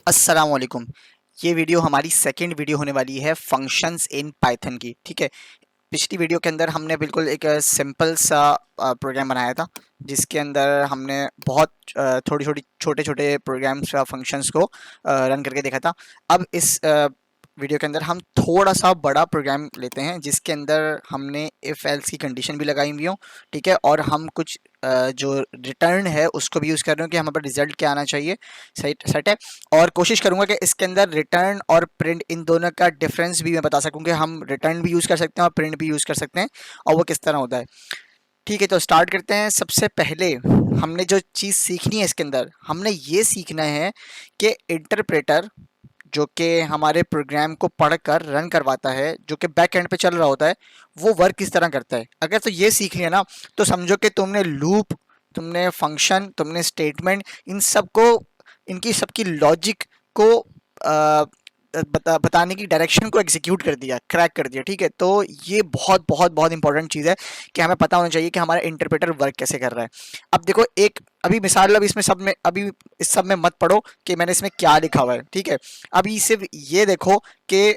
अस्सलाम वालेकुम। ये वीडियो हमारी सेकंड वीडियो होने वाली है फंक्शंस इन पाइथन की। ठीक है, पिछली वीडियो के अंदर हमने बिल्कुल एक सिंपल सा प्रोग्राम बनाया था जिसके अंदर हमने बहुत थोड़ी छोटी छोटे छोटे प्रोग्राम्स या फंक्शंस को रन करके देखा था। अब इस वीडियो के अंदर हम थोड़ा सा बड़ा प्रोग्राम लेते हैं जिसके अंदर हमने इफ एल्स की कंडीशन भी लगाई हुई हो। ठीक है, और हम कुछ जो रिटर्न है उसको भी यूज़ कर रहे हो कि हमारे पास रिजल्ट क्या आना चाहिए। सही सेट है। और कोशिश करूंगा कि इसके अंदर रिटर्न और प्रिंट इन दोनों का डिफरेंस भी मैं बता सकूं कि हम रिटर्न भी यूज़ कर सकते हैं और प्रिंट भी यूज़ कर सकते हैं और वो किस तरह होता है। ठीक है, तो स्टार्ट करते हैं। सबसे पहले हमने जो चीज़ सीखनी है इसके अंदर, हमने ये सीखना है कि इंटरप्रेटर जो कि हमारे प्रोग्राम को पढ़कर रन करवाता है, जो कि बैक एंड पे चल रहा होता है, वो वर्क किस तरह करता है। अगर तो ये सीख लिया ना, तो समझो कि तुमने लूप, तुमने फंक्शन, तुमने स्टेटमेंट, इन सबको, इनकी सबकी लॉजिक को बताने की डायरेक्शन को एग्जीक्यूट कर दिया, क्रैक कर दिया। ठीक है, तो ये बहुत बहुत बहुत इंपॉर्टेंट चीज़ है कि हमें पता होना चाहिए कि हमारा इंटरप्रेटर वर्क कैसे कर रहा है। अब देखो, एक अभी मिसाल, अब इसमें सब में, अभी इस सब में मत पढ़ो कि मैंने इसमें क्या लिखा हुआ है। ठीक है, अभी सिर्फ ये देखो कि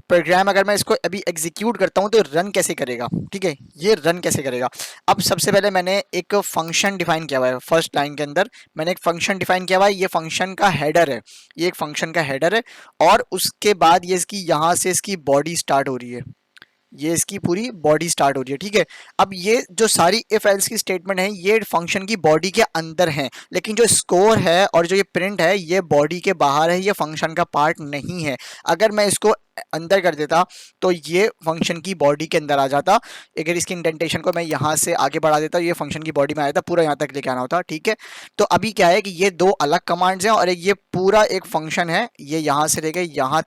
प्रोग्राम अगर मैं इसको अभी एग्जीक्यूट करता हूँ तो रन कैसे करेगा। ठीक है, ये रन कैसे करेगा। अब सबसे पहले मैंने एक फंक्शन डिफाइन किया हुआ है। फर्स्ट लाइन के अंदर मैंने एक फंक्शन डिफाइन किया हुआ है, ये फंक्शन का हेडर है, ये एक फंक्शन का हेडर है। और उसके बाद ये इसकी, यहाँ से इसकी बॉडी स्टार्ट हो रही है, ये इसकी पूरी बॉडी स्टार्ट हो रही है। ठीक है, अब ये जो सारी इफ एल्स की स्टेटमेंट है ये फंक्शन की बॉडी के अंदर है, लेकिन जो स्कोर है और जो ये प्रिंट है ये बॉडी के बाहर है, ये फंक्शन का पार्ट नहीं है। अगर मैं इसको अंदर कर देता तो ये फंक्शन की बॉडी के अंदर आ जाता। अगर इसकी इंडेंटेशन को मैं यहाँ से आगे बढ़ा देता, ये फंक्शन की बॉडी में आया था, पूरा यहाँ तक लेके आना होता। ठीक है, तो अभी क्या है कि ये दो अलग कमांड्स हैं और ये पूरा एक फंक्शन है, ये यहाँ से लेके यहाँ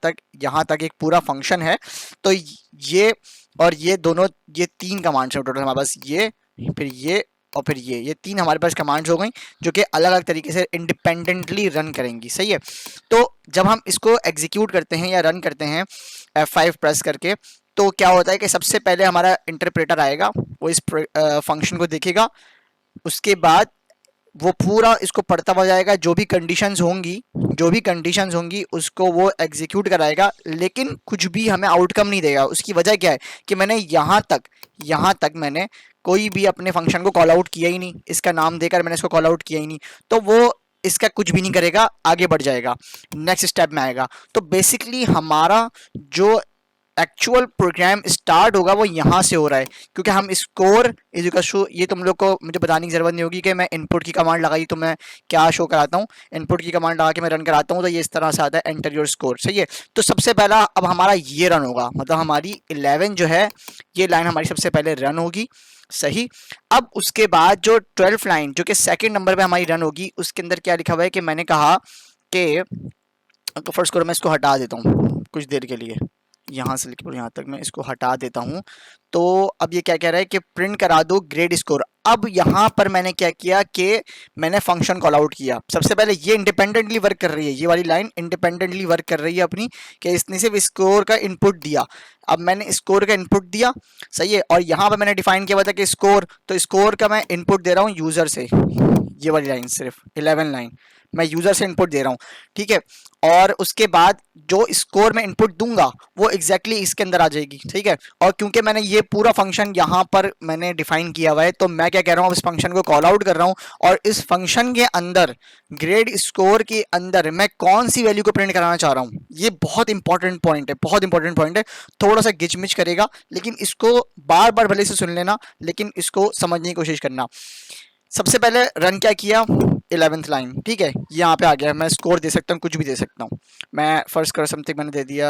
तक एक पूरा फंक्शन है। तो ये और ये दोनों, ये तीन कमांड्स हैं टोटल हमारे पास, ये फिर ये और फिर ये तीन हमारे पास कमांड्स हो गई जो कि अलग अलग तरीके से इंडिपेंडेंटली रन करेंगी। सही है, तो जब हम इसको एग्जीक्यूट करते हैं या रन करते हैं F5 प्रेस करके, तो क्या होता है कि सबसे पहले हमारा इंटरप्रेटर आएगा, वो इस फंक्शन को देखेगा, उसके बाद वो पूरा इसको पढ़ता हुआ जाएगा, जो भी कंडीशंस होंगी उसको वो एग्जीक्यूट कराएगा, लेकिन कुछ भी हमें आउटकम नहीं देगा। उसकी वजह क्या है कि मैंने यहाँ तक मैंने कोई भी अपने फंक्शन को कॉल आउट किया ही नहीं, इसका नाम देकर मैंने इसको कॉल आउट किया ही नहीं, तो वो इसका कुछ भी नहीं करेगा, आगे बढ़ जाएगा, नेक्स्ट स्टेप में आएगा। तो बेसिकली हमारा जो एक्चुअल प्रोग्राम स्टार्ट होगा वो यहाँ से हो रहा है, क्योंकि हम स्कोर इज इक्वल टू, ये तुम लोग को मुझे बताने की जरूरत नहीं होगी कि मैं इनपुट की कमांड लगाई तो मैं क्या शो कराता हूँ। इनपुट की कमांड लगा के मैं रन कराता हूँ तो ये इस तरह से आता है, एंटर योर स्कोर। सही है, तो सबसे पहला अब हमारा ये रन होगा, मतलब हमारी 11 जो है, ये लाइन हमारी सबसे पहले रन होगी। सही, अब उसके बाद जो 12 लाइन जो कि सेकेंड नंबर पे हमारी रन होगी, उसके अंदर क्या लिखा हुआ है कि मैंने कहा कि फर्स्ट करो, मैं इसको हटा देता हूँ कुछ देर के लिए, यहाँ से लेकर यहाँ तक मैं इसको हटा देता हूँ। तो अब ये क्या कह रहा है कि प्रिंट करा दो ग्रेड स्कोर। अब यहाँ पर मैंने क्या किया कि मैंने फंक्शन कॉल आउट किया। सबसे पहले ये इंडिपेंडेंटली वर्क कर रही है, ये वाली लाइन इंडिपेंडेंटली वर्क कर रही है अपनी, कि इसने सिर्फ स्कोर का इनपुट दिया। अब मैंने स्कोर का इनपुट दिया, सही है, और यहाँ पर मैंने डिफाइन किया हुआ था कि स्कोर, तो स्कोर का मैं इनपुट दे रहा हूँ यूजर से, ये वाली लाइन सिर्फ 11 लाइन मैं यूजर से इनपुट दे रहा हूँ। ठीक है, और उसके बाद जो स्कोर में इनपुट दूंगा वो एग्जैक्टली इसके अंदर आ जाएगी। ठीक है, और क्योंकि मैंने ये पूरा फंक्शन यहाँ पर मैंने डिफाइन किया हुआ है, तो मैं क्या कह रहा हूँ, इस फंक्शन को कॉल आउट कर रहा हूँ और इस फंक्शन के अंदर ग्रेड स्कोर के अंदर मैं कौन सी वैल्यू को प्रिंट कराना चाह रहा हूँ। ये बहुत इंपॉर्टेंट पॉइंट है, बहुत इंपॉर्टेंट पॉइंट है। थोड़ा सा गिचमिच करेगा, लेकिन इसको बार बार भले से सुन लेना, लेकिन इसको समझने की कोशिश करना। सबसे पहले रन क्या किया, 11th लाइन। ठीक है, यहाँ पे आ गया, मैं स्कोर दे सकता हूँ, कुछ भी दे सकता हूँ। मैं फर्स्ट कर समथिंग मैंने दे दिया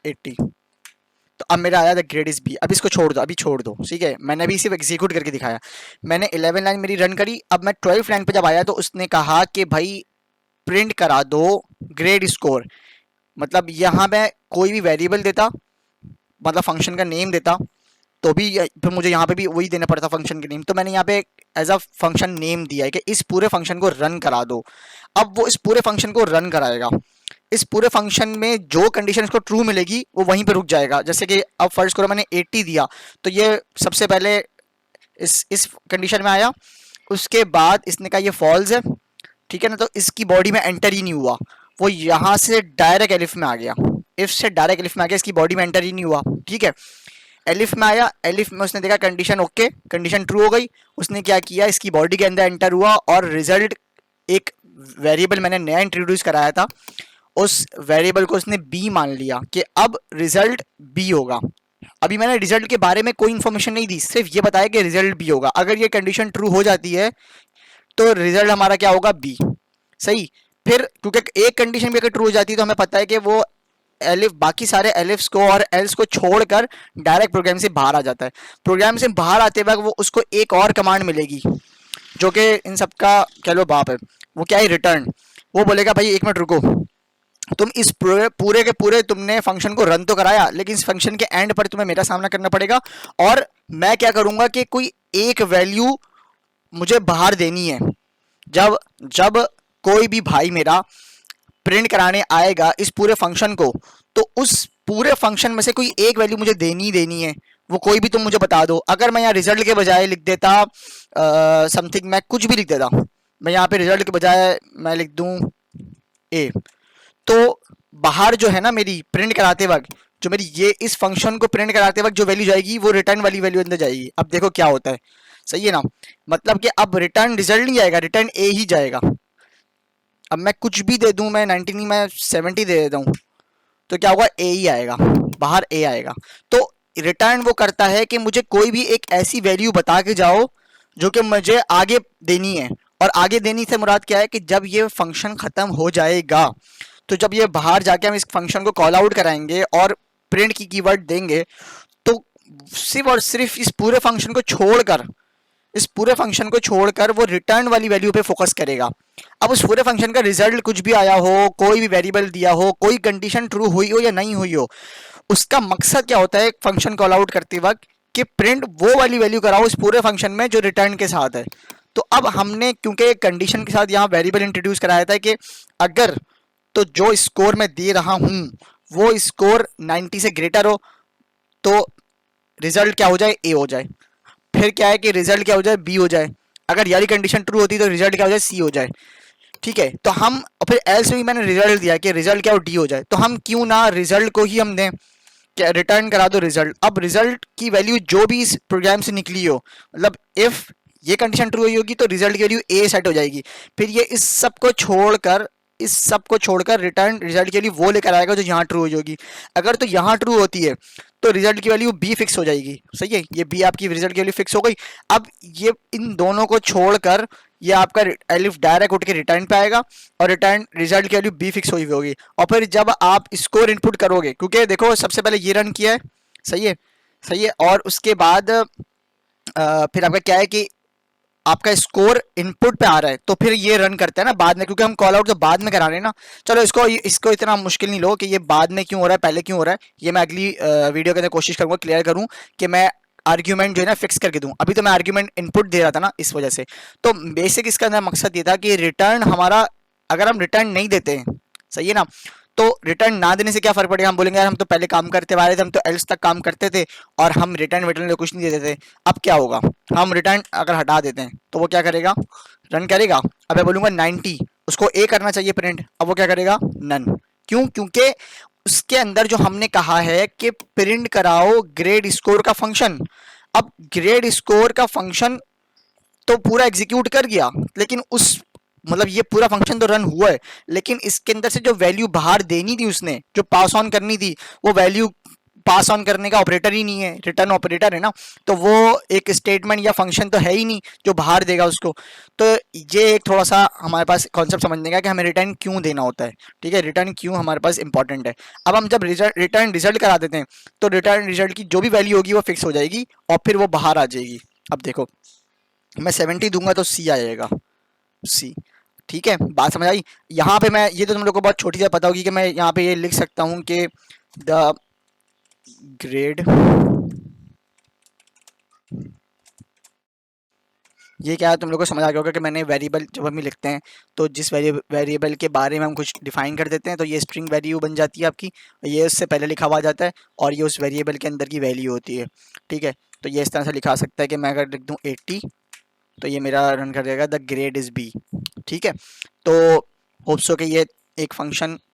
80, तो अब मेरा आया द ग्रेड इज बी। अब इसको छोड़ दो, अभी छोड़ दो। ठीक है, मैंने अभी सिर्फ एग्जीक्यूट करके दिखाया। मैंने 11 लाइन मेरी रन करी। अब मैं 12 लाइन पे जब आया तो उसने कहा कि भाई प्रिंट करा दो ग्रेड स्कोर। मतलब यहाँ मैं कोई भी वेरिएबल देता, मतलब फंक्शन का नेम देता, तो भी फिर मुझे यहाँ पे भी वही देना पड़ता फंक्शन के नेम। तो मैंने यहाँ पे एज अ फंक्शन नेम दिया है कि इस पूरे फंक्शन को रन करा दो। अब वो इस पूरे फंक्शन को रन कराएगा। इस पूरे फंक्शन में जो कंडीशन इसको ट्रू मिलेगी वो वहीं पे रुक जाएगा। जैसे कि अब फर्स्ट करो मैंने 80 दिया, तो ये सबसे पहले इस कंडीशन में आया। उसके बाद इसने कहा ये फॉल्स है, ठीक है ना, तो इसकी बॉडी में एंटर ही नहीं हुआ, वो यहाँ से डायरेक्ट एलिफ में आ गया, इफ से डायरेक्ट एलिफ में आ गया, इसकी बॉडी में एंटर ही नहीं हुआ, ठीक है। एलिफ में आया, एलिफ में उसने देखा कंडीशन ओके, कंडीशन ट्रू हो गई, उसने क्या किया, इसकी बॉडी के अंदर एंटर हुआ और रिजल्ट, एक वेरिएबल मैंने नया इंट्रोड्यूस कराया था, उस वेरिएबल को उसने बी मान लिया कि अब रिजल्ट बी होगा। अभी मैंने रिजल्ट के बारे में कोई इन्फॉर्मेशन नहीं दी, सिर्फ ये बताया कि रिजल्ट बी होगा। अगर ये कंडीशन ट्रू हो जाती है तो रिजल्ट हमारा क्या होगा, बी, सही। फिर क्योंकि एक कंडीशन भी अगर ट्रू हो जाती है तो हमें पता है कि वो एलिफ, बाकी सारे एलिफ्स को और एल्स को छोड़कर डायरेक्ट प्रोग्राम से बाहर आ जाता है। प्रोग्राम से बाहर आते वक्त वो उसको एक और कमांड मिलेगी जो कि इन सबका कह लो बाप है, वो क्या है, रिटर्न। वो बोलेगा भाई एक मिनट रुको, तुम इस पूरे के पूरे तुमने फंक्शन को रन तो कराया, लेकिन इस फंक्शन के एंड पर तुम्हें मेरा सामना करना पड़ेगा, और मैं क्या करूंगा कि कोई एक वैल्यू मुझे बाहर देनी है। जब जब कोई भी भाई मेरा प्रिंट कराने आएगा इस पूरे फंक्शन को, तो उस पूरे फंक्शन में से कोई एक वैल्यू मुझे देनी है, वो कोई भी तुम मुझे बता दो। अगर मैं यहाँ रिजल्ट के बजाय लिख देता समथिंग, मैं कुछ भी लिख देता, मैं यहाँ पे रिजल्ट के बजाय मैं लिख दूं ए, तो बाहर जो है ना मेरी प्रिंट कराते वक्त, जो मेरी ये इस फंक्शन को प्रिंट कराते वक्त जो वैल्यू जाएगी वो रिटर्न वाली वैल्यू अंदर जाएगी। अब देखो क्या होता है, सही है ना, मतलब कि अब रिटर्न रिजल्ट नहीं जाएगा, रिटर्न ए ही जाएगा। अब मैं कुछ भी दे दूं, मैं 90 नहीं मैं 70 दे देता हूँ, तो क्या होगा, ए ही आएगा, बाहर ए आएगा। तो रिटर्न वो करता है कि मुझे कोई भी एक ऐसी वैल्यू बता के जाओ जो कि मुझे आगे देनी है। और आगे देनी से मुराद क्या है कि जब ये फंक्शन खत्म हो जाएगा, तो जब ये बाहर जाके हम इस फंक्शन को कॉल आउट कराएंगे और प्रिंट की कीवर्ड देंगे, तो सिर्फ और सिर्फ इस पूरे फंक्शन को छोड़कर, इस पूरे फंक्शन को छोड़कर वो रिटर्न वाली वैल्यू पे फोकस करेगा। अब उस पूरे फंक्शन का रिजल्ट कुछ भी आया हो, कोई भी वेरिएबल दिया हो, कोई कंडीशन ट्रू हुई हो या नहीं हुई हो, उसका मकसद क्या होता है फंक्शन कॉल आउट करते वक्त, कि प्रिंट वो वाली वैल्यू कराओ इस पूरे फंक्शन में जो रिटर्न के साथ है। तो अब हमने क्योंकि एक कंडीशन के साथ यहाँ वेरिएबल इंट्रोड्यूस कराया था कि अगर, तो जो स्कोर मैं दे रहा हूँ वो स्कोर 90 से ग्रेटर हो तो रिजल्ट क्या हो जाए, ए हो जाए। फिर क्या है कि रिजल्ट क्या हो जाए, बी हो जाए। अगर यारी कंडीशन ट्रू होती तो रिजल्ट क्या हो जाए, सी हो जाए, ठीक है। तो हम, और फिर एल्स भी मैंने रिजल्ट दिया कि रिजल्ट क्या हो, डी हो जाए। तो हम क्यों ना रिजल्ट को ही हम दें, क्या रिटर्न करा दो रिजल्ट। अब रिजल्ट की वैल्यू जो भी इस प्रोग्राम से निकली हो, मतलब इफ ये कंडीशन ट्रू हुई होगी तो रिजल्ट की वैल्यू ए सेट हो जाएगी। फिर ये इस सब को छोड़कर, इस सब को छोड़कर रिटर्न रिजल्ट के लिए वो लेकर आएगा जो यहाँ ट्रू हुई होगी। अगर तो यहाँ ट्रू होती है तो रिजल्ट की वैल्यू बी फिक्स हो जाएगी, सही है, ये बी आपकी रिजल्ट की वैल्यू फिक्स हो गई। अब ये इन दोनों को छोड़कर ये आपका एलिफ डायरेक्ट उठ के रिटर्न पे आएगा और रिटर्न रिजल्ट की वैल्यू बी फिक्स हुई होगी। और फिर जब आप स्कोर इनपुट करोगे, क्योंकि देखो सबसे पहले ये रन किया है, सही है, सही है, और उसके बाद फिर आपका क्या है कि आपका स्कोर इनपुट पे आ रहा है, तो फिर ये रन करते हैं ना बाद में, क्योंकि हम कॉल आउट तो बाद में करा रहे हैं ना। चलो इसको इसको इतना मुश्किल नहीं लो कि ये बाद में क्यों हो रहा है, पहले क्यों हो रहा है, ये मैं अगली वीडियो के अंदर कोशिश करूंगा क्लियर करूं कि मैं आर्ग्यूमेंट जो है ना फिक्स करके दूं। अभी तो मैं आर्ग्यूमेंट इनपुट दे रहा था ना, इस वजह से। तो बेसिक इसका अंदर मकसद ये था कि रिटर्न हमारा, अगर हम रिटर्न नहीं देते हैं, सही है ना, तो रिटर्न ना देने से क्या फर्क पड़ेगा, हम बोलेंगे यार हम तो पहले काम करते आ रहे थे, हम तो एल्स तक काम करते थे और हम रिटर्न विटर्न कुछ नहीं देते थे। अब क्या होगा, हम रिटर्न अगर हटा देते हैं तो वो क्या करेगा, रन करेगा। अब मैं बोलूंगा 90, उसको ए करना चाहिए प्रिंट, अब वो क्या करेगा, नन। क्यों, क्योंकि उसके अंदर जो हमने कहा है कि प्रिंट कराओ ग्रेड स्कोर का फंक्शन। अब ग्रेड स्कोर का फंक्शन तो पूरा एग्जीक्यूट कर गया, लेकिन उस, मतलब ये पूरा फंक्शन तो रन हुआ है, लेकिन इसके अंदर से जो वैल्यू बाहर देनी थी उसने, जो पास ऑन करनी थी, वो वैल्यू पास ऑन करने का ऑपरेटर ही नहीं है, रिटर्न ऑपरेटर है ना, तो वो एक स्टेटमेंट या फंक्शन तो है ही नहीं जो बाहर देगा उसको। तो ये एक थोड़ा सा हमारे पास कॉन्सेप्ट समझने का कि हमें रिटर्न क्यों देना होता है, ठीक है, रिटर्न क्यों हमारे पास इंपॉर्टेंट है। अब हम जब रिटर्न रिजल्ट करा देते हैं तो रिटर्न रिजल्ट की जो भी वैल्यू होगी वो फिक्स हो जाएगी और फिर वो बाहर आ जाएगी। अब देखो मैं 70 दूंगा तो सी आएगा, सी, ठीक है, बात समझ आई। यहाँ पे मैं, ये तो तुम लोग को बहुत छोटी सी पता होगी कि मैं यहाँ पे ये लिख सकता हूँ कि द ग्रेड, ये क्या है तुम लोग को समझ आ गया होगा कि मैंने वेरिएबल जब हम लिखते हैं तो जिस वेरिएबल के बारे में हम कुछ डिफाइन कर देते हैं तो ये स्ट्रिंग वैल्यू बन जाती है आपकी, ये उससे पहले लिखा हुआ जाता है और ये उस वेरिएबल के अंदर की वैल्यू होती है, ठीक है। तो ये इस तरह से लिखा सकता है कि मैं अगर लिख दूँ 80 तो ये मेरा रन कर देगा द ग्रेड इज़ बी, ठीक है। तो होप्स हो कि ये एक फंक्शन